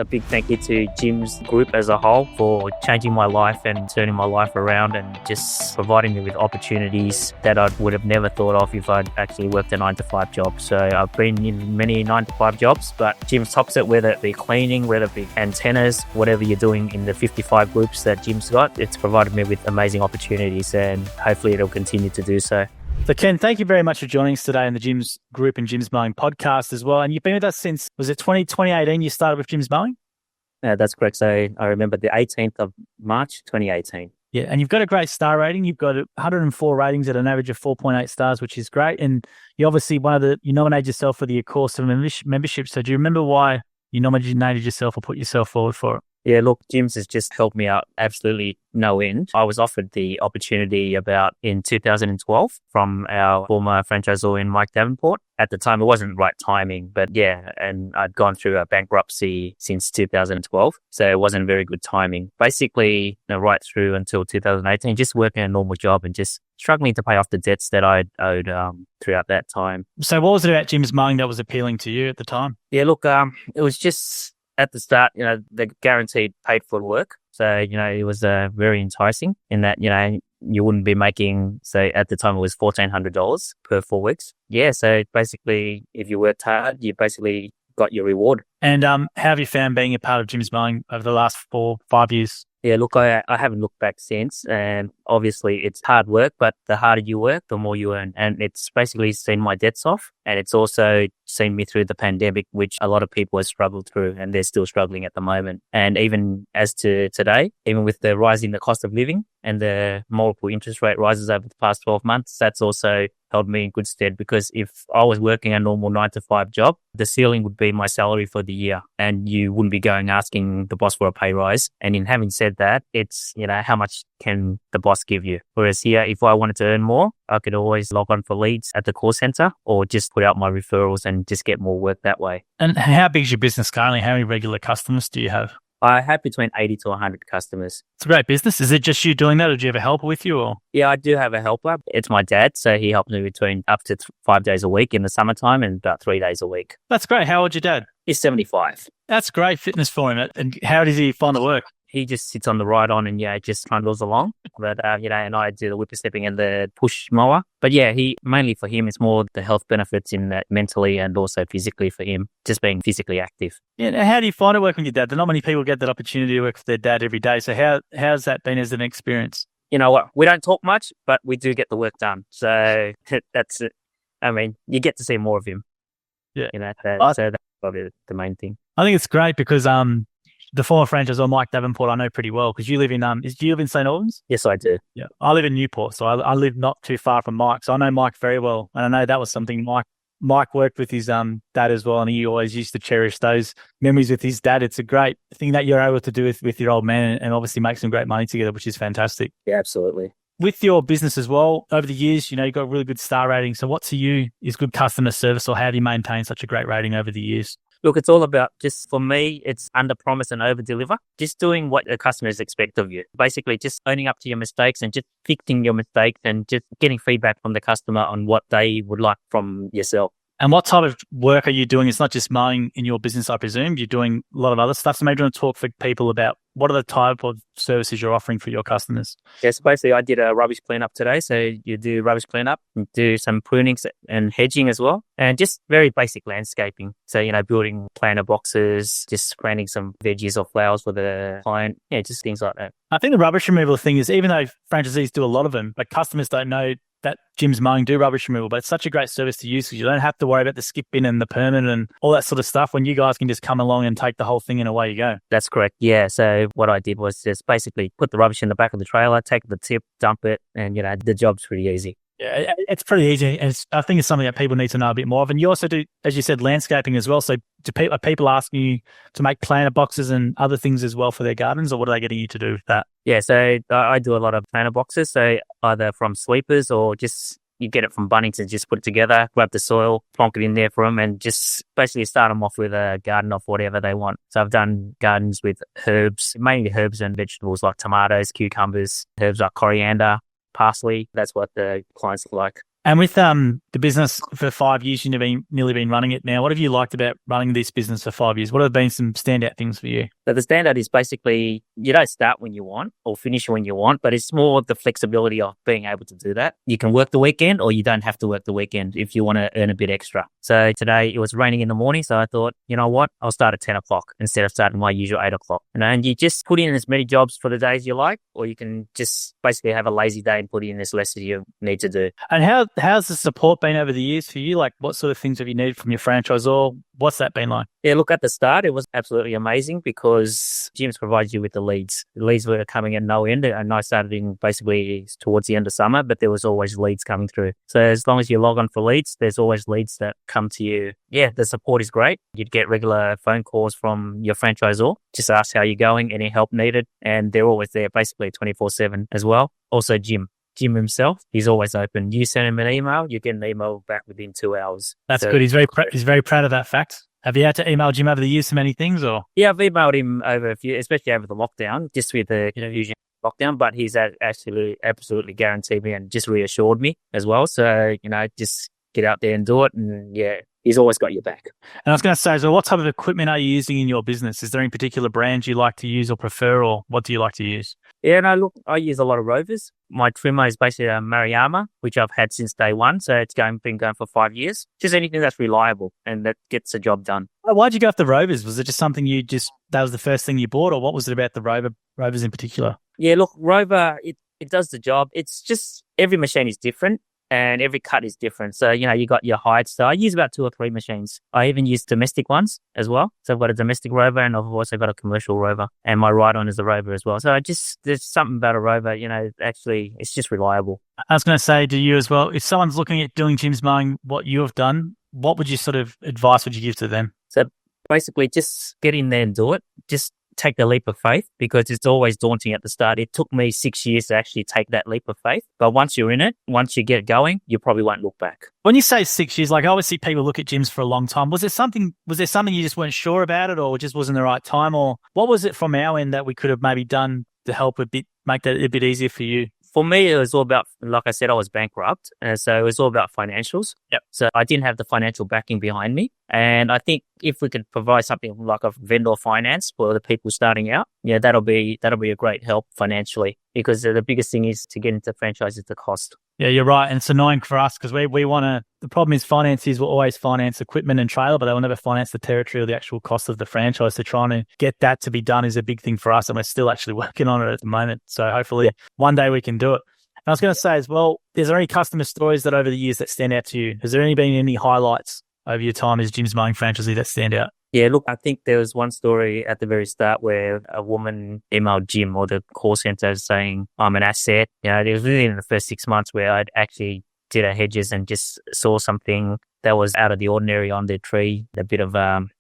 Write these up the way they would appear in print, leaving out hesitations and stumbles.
a big thank you to Jim's group as a whole for changing my life and turning my life around and just providing me with opportunities that I would have never thought of if I'd actually worked a 9-to-5 job. So I've been in many 9-to-5 jobs, but Jim's tops it, whether it be cleaning, whether it be antennas, whatever you're doing in the 55 groups that Jim's got, it's provided me with amazing opportunities and hopefully it'll continue to do so. So Ken, thank you very much for joining us today in the Jim's Group and Jim's Mowing podcast as well. And you've been with us since, was it 2018 you started with Jim's Mowing? Yeah, that's correct. So I remember the 18th of March, 2018. Yeah, and you've got a great star rating. You've got 104 ratings at an average of 4.8 stars, which is great. And you obviously you nominated yourself for the course of membership. So do you remember why you nominated yourself or put yourself forward for it? Yeah, look, Jim's has just helped me out absolutely no end. I was offered the opportunity about in 2012 from our former franchisee in Mike Davenport. At the time, it wasn't right timing, but yeah, and I'd gone through a bankruptcy since 2012, so it wasn't very good timing. Basically, right through until 2018, just working a normal job and just struggling to pay off the debts that I'd owed throughout that time. So what was it about Jim's Mowing that was appealing to you at the time? Yeah, look, it was just at the start, the guaranteed paid for work. So, it was very enticing in that, you wouldn't be making, say, at the time it was $1,400 per 4 weeks. Yeah, so basically, if you worked hard, you basically got your reward. And how have you found being a part of Jim's Mowing over the last 4-5 years? Yeah, look, I haven't looked back since, and obviously it's hard work, but the harder you work, the more you earn. And it's basically seen my debts off, and it's also seen me through the pandemic, which a lot of people have struggled through, and they're still struggling at the moment. And even as to today, even with the rise in the cost of living and the multiple interest rate rises over the past 12 months, that's also held me in good stead, because if I was working a normal 9-to-5 job, the ceiling would be my salary for the year, and you wouldn't be going asking the boss for a pay rise. And in having said that, it's, how much can the boss give you? Whereas here, if I wanted to earn more, I could always log on for leads at the call center or just put out my referrals and just get more work that way. And how big is your business currently? How many regular customers do you have? I have between 80 to 100 customers. It's a great business. Is it just you doing that, or do you have a helper with you? Or? Yeah, I do have a helper. It's my dad, so he helps me between up to 5 days a week in the summertime and about 3 days a week. That's great. How old's your dad? He's 75. That's great fitness for him. And how does he find the work? He just sits on the ride-on and, just trundles along. But, and I do the whipper-stepping and the push mower. But, mainly for him, it's more the health benefits in that mentally and also physically for him, just being physically active. Yeah. Now, how do you find it working with your dad? Not many people get that opportunity to work with their dad every day. So how's that been as an experience? You know what? We don't talk much, but we do get the work done. So that's it. I mean, you get to see more of him. Yeah. So that's probably the main thing. I think it's great because the former franchisor Mike Davenport I know pretty well, because you live in do you live in St Albans? Yes, I do. Yeah, I live in Newport, so I live not too far from Mike, so I know Mike very well, and I know that was something Mike worked with his dad as well, and he always used to cherish those memories with his dad. It's a great thing that you're able to do with your old man, and obviously make some great money together, which is fantastic. Yeah, absolutely. With your business as well, over the years, you've got a really good star rating. So what to you is good customer service, or how do you maintain such a great rating over the years? Look, it's all about, just for me, it's under promise and over deliver. Just doing what the customers expect of you. Basically, just owning up to your mistakes and just fixing your mistakes and just getting feedback from the customer on what they would like from yourself. And what type of work are you doing? It's not just mowing in your business, I presume. You're doing a lot of other stuff. So maybe you want to talk for people about what are the type of services you're offering for your customers? Yeah, so basically I did a rubbish cleanup today. So you do rubbish cleanup, do some pruning and hedging as well, and just very basic landscaping. So, building planter boxes, just planting some veggies or flowers for the client. Yeah, just things like that. I think the rubbish removal thing is, even though franchisees do a lot of them, but customers don't know that Jim's Mowing do rubbish removal, but it's such a great service to use because you don't have to worry about the skip bin and the Penman and all that sort of stuff when you guys can just come along and take the whole thing and away you go. That's correct. Yeah. So what I did was just basically put the rubbish in the back of the trailer, take the tip, dump it, and, the job's pretty easy. Yeah, it's pretty easy. And I think it's something that people need to know a bit more of. And you also do, as you said, landscaping as well. So are people asking you to make planter boxes and other things as well for their gardens, or what are they getting you to do with that? Yeah, so I do a lot of planter boxes. So either from sweepers or just you get it from Bunnings and just put it together, grab the soil, plonk it in there for them, and just basically start them off with a garden of whatever they want. So I've done gardens with herbs, mainly herbs and vegetables like tomatoes, cucumbers, herbs like coriander, parsley. That's what the clients like. And with the business for 5 years, you've nearly been running it now. What have you liked about running this business for 5 years? What have been some standout things for you? So the standout is basically you don't start when you want or finish when you want, but it's more the flexibility of being able to do that. You can work the weekend or you don't have to work the weekend if you want to earn a bit extra. So today it was raining in the morning, so I thought, you know what, I'll start at 10 o'clock instead of starting my usual 8 o'clock. And you just put in as many jobs for the days you like, or you can just basically have a lazy day and put in as less as you need to do. And how's the support been over the years for you? Like, what sort of things have you needed from your franchisor? What's that been like? Yeah, look, at the start, it was absolutely amazing because gyms provide you with the leads. The leads were coming at no end, and I started in basically towards the end of summer, but there was always leads coming through. So as long as you log on for leads, there's always leads that come to you. Yeah, the support is great. You'd get regular phone calls from your franchisor, just ask how you're going, any help needed, and they're always there basically 24/7 as well. Also Jim himself, he's always open. You send him an email, you get an email back within 2 hours. That's good. He's very proud of that fact. Have you had to email Jim over the years for many things, or? Yeah, I've emailed him over a few, especially over the lockdown, just with the confusion lockdown, but he's absolutely guaranteed me and just reassured me as well. So, just get out there and do it. And yeah, he's always got your back. And I was going to say, so what type of equipment are you using in your business? Is there any particular brands you like to use or prefer, or what do you like to use? Yeah, no, look, I use a lot of Rovers. My trimmer is basically a Mariama, which I've had since day one. So it's been going for 5 years. Just anything that's reliable and that gets the job done. Why'd you go after Rovers? Was it just something that was the first thing you bought, or what was it about the Rovers in particular? Yeah, look, Rover, it does the job. It's just every machine is different. And every cut is different. So, you got your height. So I use about 2 or 3 machines. I even use domestic ones as well. So I've got a domestic rover and I've also got a commercial rover. And my ride-on is a rover as well. So there's something about a rover, actually, it's just reliable. I was going to say to you as well, if someone's looking at doing Jim's Mowing, what you have done, what would you sort of advice would you give to them? So basically just get in there and do it. Just take the leap of faith because it's always daunting at the start. It took me 6 years to actually take that leap of faith. But once you're in it, once you get going, you probably won't look back. When you say 6 years, like I always see people look at gyms for a long time. Was there something you just weren't sure about it, or just wasn't the right time, or what was it from our end that we could have maybe done to help make that a bit easier for you? For me, it was all about, like I said, I was bankrupt. And so it was all about financials. Yep. So I didn't have the financial backing behind me. And I think if we could provide something like a vendor finance for the people starting out, yeah, that'll be a great help financially, because the biggest thing is to get into franchise is the cost. Yeah, you're right. And it's annoying for us because we want to, the problem is financiers will always finance equipment and trailer, but they will never finance the territory or the actual cost of the franchise. So trying to get that to be done is a big thing for us. And we're still actually working on it at the moment. So hopefully one day we can do it. And I was going to say as well, is there any customer stories that over the years that stand out to you? Has there been any highlights over your time as Jim's Mowing franchisee that stand out? Yeah, look, I think there was one story at the very start where a woman emailed Jim or the call center saying, I'm an asset. It was really in the first 6 months where I'd actually did her hedges and just saw something that was out of the ordinary on the tree, a bit of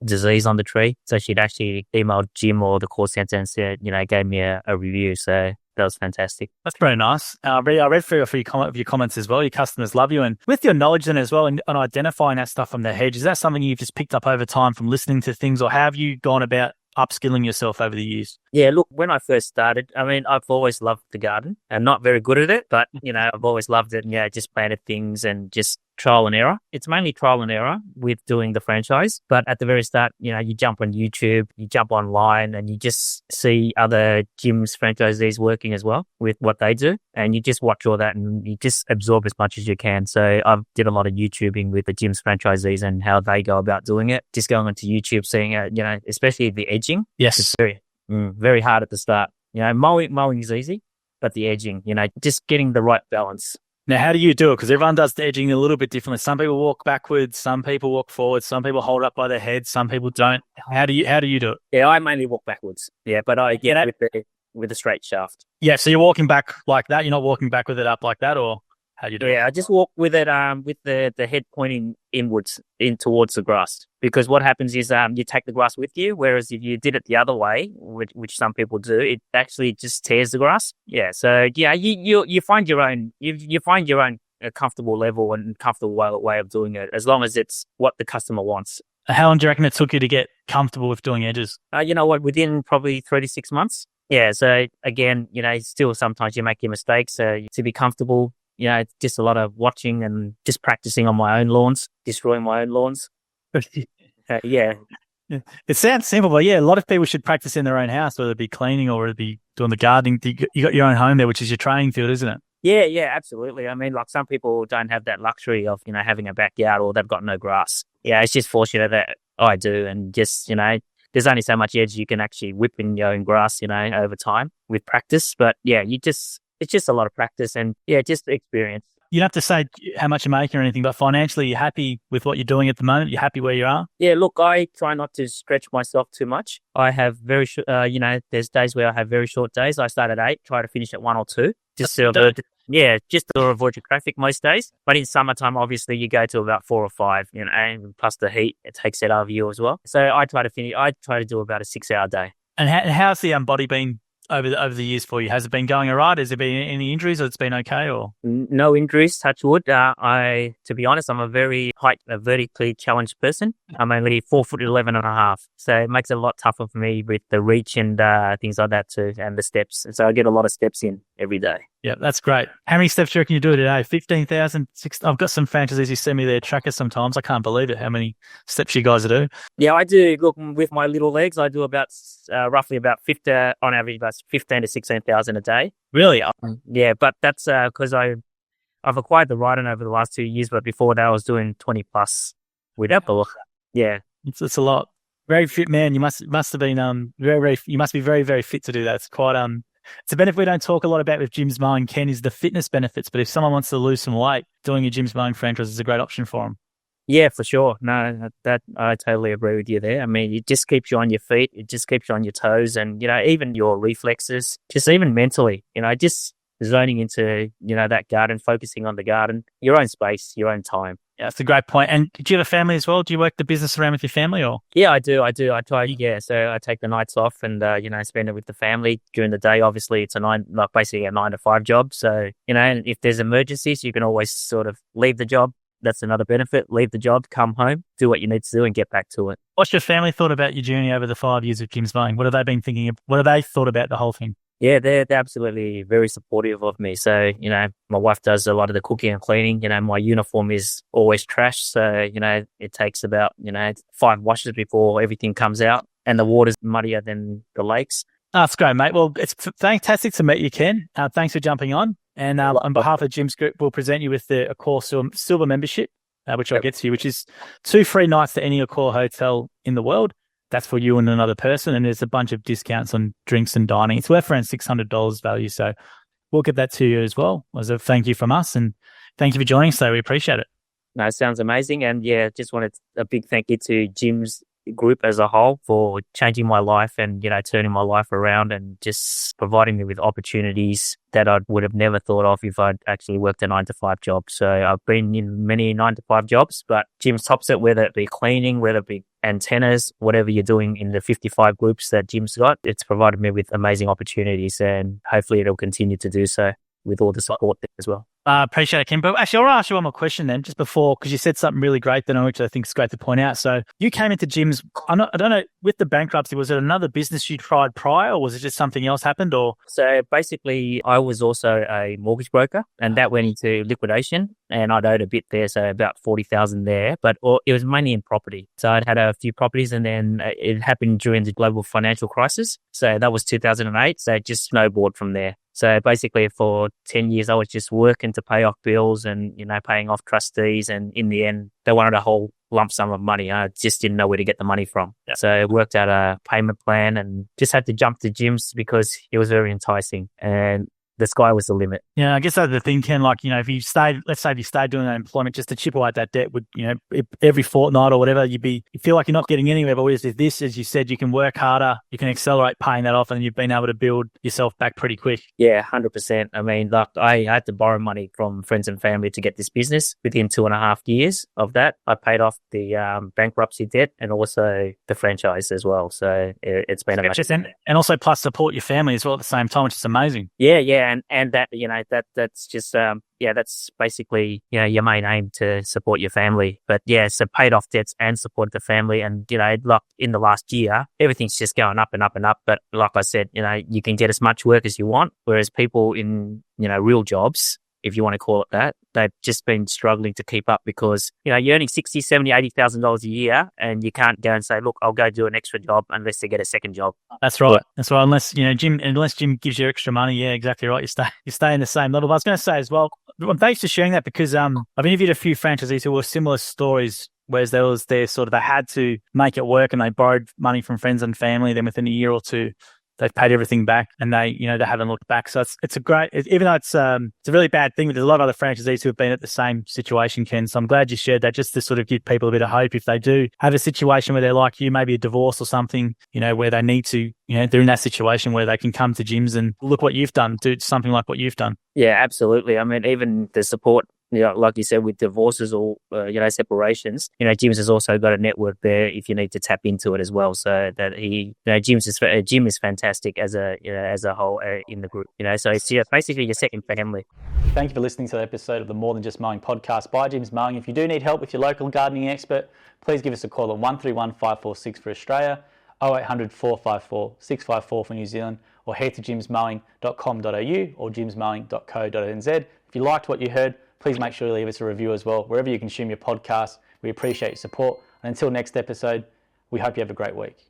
disease on the tree. So she'd actually emailed Jim or the call center and said, gave me a review. So that was fantastic. That's very nice. I read through your comments as well. Your customers love you. And with your knowledge then as well and identifying that stuff from the hedge, is that something you've just picked up over time from listening to things, or how have you gone about upskilling yourself over the years? Yeah, look, when I first started, I've always loved the garden. I'm not very good at it, but, I've always loved it and, just planted things and just trial and error. It's mainly trial and error with doing the franchise. But at the very start, you jump on YouTube, you jump online and you just see other gyms, franchisees working as well with what they do. And you just watch all that and you just absorb as much as you can. So I've did a lot of YouTubing with the gyms franchisees and how they go about doing it. Just going onto YouTube, seeing it, especially the edging. Yes. It's very hard at the start. Mowing is easy, but the edging, just getting the right balance. Now, how do you do it? Because everyone does the edging a little bit differently. Some people walk backwards, some people walk forward, some people hold up by their head, some people don't. How do you do it? Yeah, I mainly walk backwards. Yeah, but I get with a straight shaft. Yeah, so you're walking back like that. You're not walking back with it up like that, or how do you do it? Yeah, I just walk with it with the head pointing inwards in towards the grass. Because what happens is you take the grass with you, whereas if you did it the other way, which some people do, it actually just tears the grass. Yeah, so yeah, you find your own comfortable level and comfortable way of doing it, as long as it's what the customer wants. How long do you reckon it took you to get comfortable with doing edges? Within probably 3 to 6 months. Yeah, so again, still sometimes you make your mistakes. So to be comfortable, it's just a lot of watching and just practicing on my own lawns, destroying my own lawns. Yeah. It sounds simple, but yeah, a lot of people should practice in their own house, whether it be cleaning or whether it be doing the gardening. You got your own home there, which is your training field, isn't it? Yeah, absolutely. I mean, like some people don't have that luxury of, having a backyard or they've got no grass. Yeah, it's just fortunate that I do. And just, there's only so much edge you can actually whip in your own grass, over time with practice. But yeah, it's just a lot of practice and yeah, just experience. You don't have to say how much you're making or anything, but financially, you're happy with what you're doing at the moment? You're happy where you are? Yeah, look, I try not to stretch myself too much. I have there's days where I have very short days. I start at 8, try to finish at 1 or 2. Just to avoid your traffic most days. But in summertime, obviously, you go to about 4 or 5, and plus the heat, it takes it out of you as well. So I try to do about a 6-hour day. And how's the body been over the years for you? Has it been going all right? Has there been any injuries or it's been okay? Or no injuries, touch wood. To be honest, I'm a vertically challenged person. I'm only 4'11" and a half. So it makes it a lot tougher for me with the reach and things like that too, and the steps. So I get a lot of steps in every day. Yeah, that's great. How many steps do you reckon you do today? 15,000? I've got some franchisees who send me their trackers sometimes. I can't believe it, how many steps you guys do. Yeah, I do. Look, with my little legs, I do about roughly about 50, on average, about 15 to 16,000 a day. Really? Yeah, but that's because I've acquired the riding over the last 2 years, but before that I was doing 20 plus with Apple. Yeah. It's a lot. Very fit man. You must have been you must be very, very fit to do that. It's quite it's a benefit we don't talk a lot about with Jim's Mowing, Ken, is the fitness benefits. But if someone wants to lose some weight, doing a Jim's Mowing franchise is a great option for them. Yeah, for sure. No, that I totally agree with you there. I mean, it just keeps you on your feet. It just keeps you on your toes and, even your reflexes, just even mentally, just zoning into, that garden, focusing on the garden, your own space, your own time. Yeah, that's a great point. And do you have a family as well? Do you work the business around with your family or? Yeah, I do. I try. Yeah. So I take the nights off and, spend it with the family during the day. Obviously it's basically a 9 to 5 job. So, and if there's emergencies, you can always sort of leave the job. That's another benefit. Leave the job, come home, do what you need to do and get back to it. What's your family thought about your journey over the 5 years of Jim's Mowing? What have they been thinking of? What have they thought about the whole thing? Yeah, they're absolutely very supportive of me. So, my wife does a lot of the cooking and cleaning. My uniform is always trash. So, it takes about, 5 washes before everything comes out and the water's muddier than the lakes. That's great, mate. Well, it's fantastic to meet you, Ken. Thanks for jumping on. And on behalf of Jim's Group, we'll present you with the Accor Silver membership, which I'll get to you, which is 2 free nights to any Accor hotel in the world. That's for you and another person. And there's a bunch of discounts on drinks and dining. It's worth around $600 value. So we'll get that to you as well as a thank you from us. And thank you for joining us today. We appreciate it. No, it sounds amazing. And yeah, just wanted a big thank you to Jim's Group as a whole for changing my life and, turning my life around and just providing me with opportunities that I would have never thought of if I'd actually worked a 9 to 5 job. So I've been in many 9 to 5 jobs, but Jim's tops it, whether it be cleaning, whether it be antennas, whatever you're doing in the 55 groups that Jim's got, it's provided me with amazing opportunities and hopefully it'll continue to do so with all the support there as well. Appreciate it, Ken. But actually, I'll ask you one more question then, just before, because you said something really great then, which I think is great to point out. So you came into Jim's, I don't know, with the bankruptcy, was it another business you tried prior or was it just something else happened? Or So basically, I was also a mortgage broker and that went into liquidation and I'd owed a bit there, so about 40,000 there, but it was mainly in property. So I'd had a few properties and then it happened during the global financial crisis. So that was 2008. So it just snowballed from there. So basically for 10 years, I was just working to pay off bills and, paying off trustees. And in the end, they wanted a whole lump sum of money. I just didn't know where to get the money from. Yeah. So I worked out a payment plan and just had to jump to Jim's because it was very enticing and the sky was the limit. Yeah, I guess that's the thing, Ken. Like, if you stayed, let's say if you stayed doing that employment just to chip away at that debt, would, every fortnight or whatever, you feel like you're not getting anywhere. But with this, as you said, you can work harder, you can accelerate paying that off, and you've been able to build yourself back pretty quick. Yeah, 100%. I mean, like I had to borrow money from friends and family to get this business. Within 2.5 years of that, I paid off the bankruptcy debt and also the franchise as well. So it's been amazing. And also plus support your family as well at the same time, which is amazing. Yeah. And that, that's just, that's basically, your main aim to support your family. But yeah, so paid off debts and supported the family. And, like in the last year, everything's just going up and up and up. But like I said, you can get as much work as you want. Whereas people in, real jobs, if you want to call it that. They've just been struggling to keep up because, you know, you're earning $60,000, $70,000, $80,000 a year, and you can't go and say, look, I'll go do an extra job unless they get a second job. That's right. That's right. Unless, you know, Jim gives you extra money. Yeah, exactly right. You stay in the same level. But I was going to say as well, thanks for sharing that, because I've interviewed a few franchisees who were similar stories, whereas they had to make it work and they borrowed money from friends and family. Then within a year or two, they've paid everything back, and they haven't looked back. So it's a great, even though it's a really bad thing, but there's a lot of other franchisees who have been at the same situation, Ken. So I'm glad you shared that, just to sort of give people a bit of hope if they do have a situation where they're like you, maybe a divorce or something, you know, where they need to, you know, they're in that situation where they can come to gyms and look what you've done, do something like what you've done. Yeah, absolutely. I mean, even the support, you know, like you said, with divorces or, separations, you know, Jim's has also got a network there if you need to tap into it as well. So that Jim is fantastic as a whole in the group, you know, so it's basically your second family. Thank you for listening to the episode of the More Than Just Mowing podcast by Jim's Mowing. If you do need help with your local gardening expert, please give us a call on 131 546 for Australia, 0800 454 654 for New Zealand, or head to jimsmowing.com.au or jimsmowing.co.nz. If you liked what you heard, please make sure to leave us a review as well, wherever you consume your podcast. We appreciate your support. And until next episode, we hope you have a great week.